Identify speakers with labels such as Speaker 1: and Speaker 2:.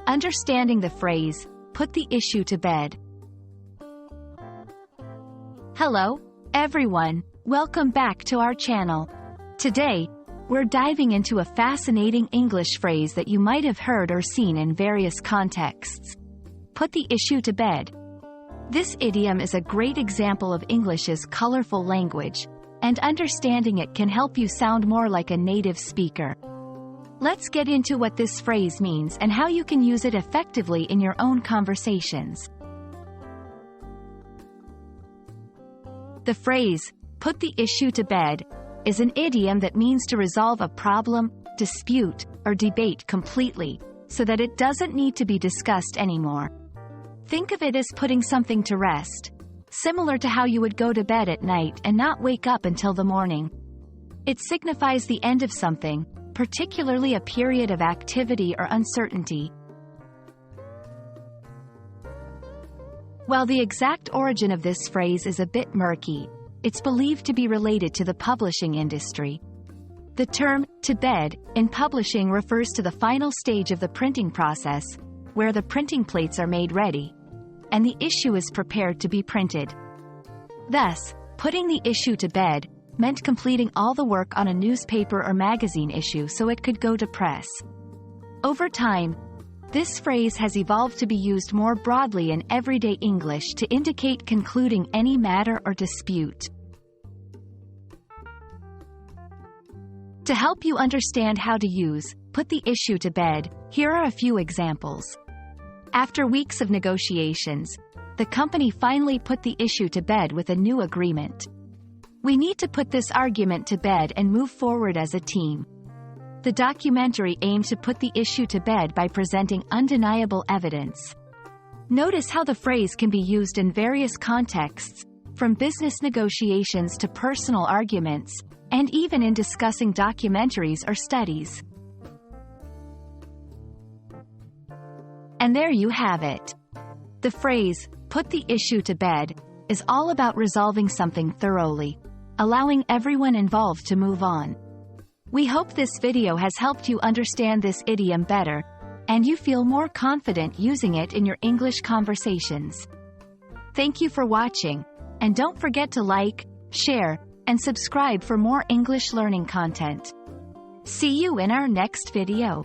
Speaker 1: Understanding the phrase, put the issue to bed. Hello, everyone. Welcome back to our channel. Today, we're diving into a fascinating English phrase that you might have heard or seen in various contexts. Put the issue to bed. This idiom is a great example of English's colorful language, and understanding it can help you sound more like a native speaker. Let's get into what this phrase means and how you can use it effectively in your own conversations. The phrase, put the issue to bed, is an idiom that means to resolve a problem, dispute, or debate completely, so that it doesn't need to be discussed anymore. Think of it as putting something to rest, similar to how you would go to bed at night and not wake up until the morning. It signifies the end of something, particularly a period of activity or uncertainty. While the exact origin of this phrase is a bit murky, it's believed to be related to the publishing industry. The term, to bed, in publishing refers to the final stage of the printing process, where the printing plates are made ready, and the issue is prepared to be printed. Thus, putting the issue to bed meant completing all the work on a newspaper or magazine issue so it could go to press. Over time, this phrase has evolved to be used more broadly in everyday English to indicate concluding any matter or dispute. To help you understand how to use, put the issue to bed, here are a few examples. After weeks of negotiations, the company finally put the issue to bed with a new agreement. We need to put this argument to bed and move forward as a team. The documentary aimed to put the issue to bed by presenting undeniable evidence. Notice how the phrase can be used in various contexts, from business negotiations to personal arguments, and even in discussing documentaries or studies. And there you have it. The phrase, put the issue to bed, is all about resolving something thoroughly, allowing everyone involved to move on. We hope this video has helped you understand this idiom better, and you feel more confident using it in your English conversations. Thank you for watching, and don't forget to like, share, and subscribe for more English learning content. See you in our next video.